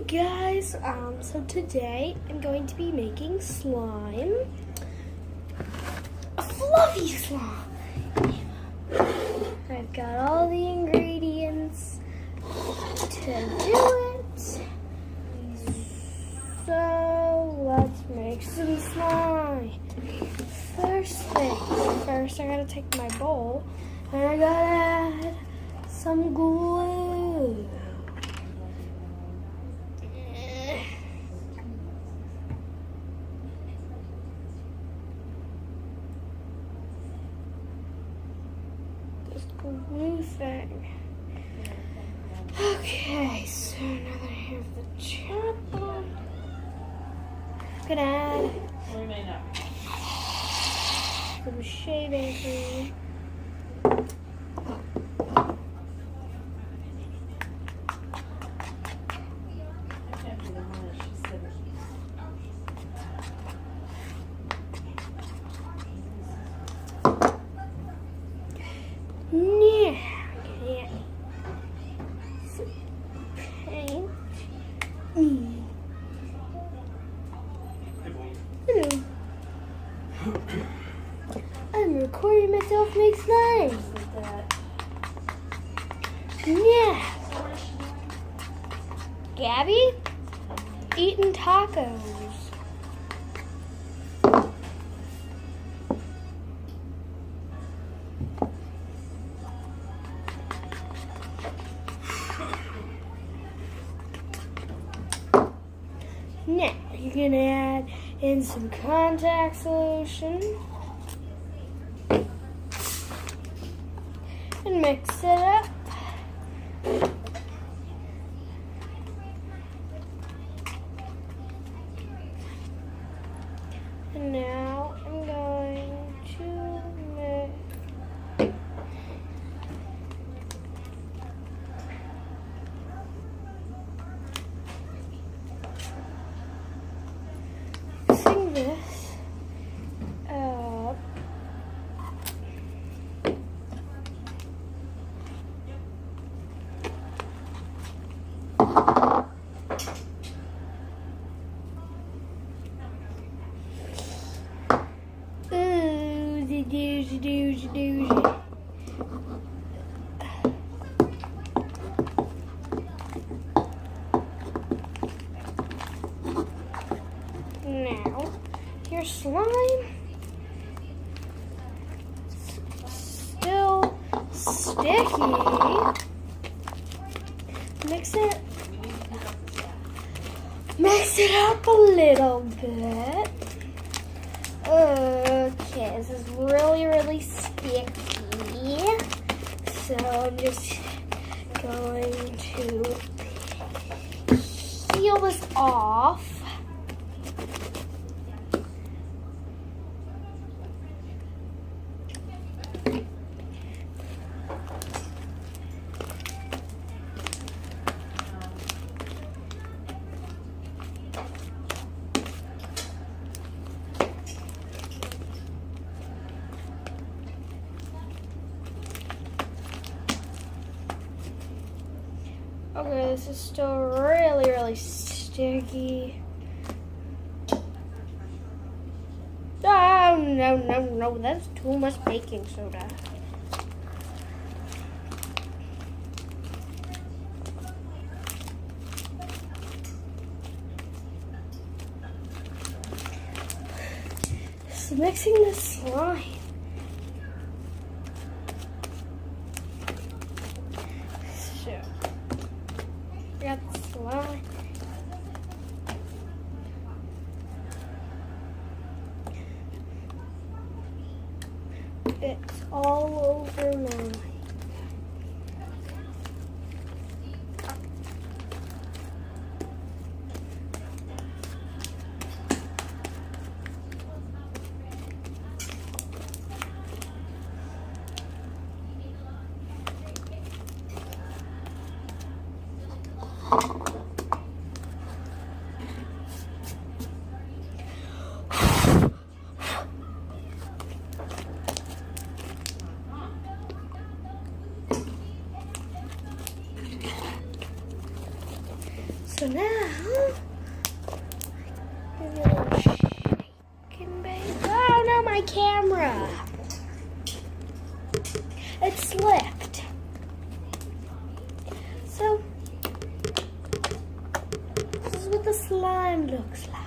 guys, so today I'm going to be making slime. A fluffy slime. I've got all the ingredients to do it. So let's make some slime. First, I gotta take my bowl and I gotta add some glue. Glue thing. Okay, so now that I have the chop on, I'm gonna add some shaving cream. Hello. I'm recording myself make slime. Yeah. Gabby eating tacos. Now you're gonna add in some contact solution and mix it up. And now I'm going to mixing this up. Doozy. Now, your slime still sticky. Mix it up a little bit. Okay, this is really sticky. So I'm just going to peel this off. Okay, this is still really sticky. Oh, no, that's too much baking soda. So mixing the slime. Got the slime. It's all over now. So now, maybe a little shaking, baby. Oh no, my camera! It slipped. So, this is what the slime looks like.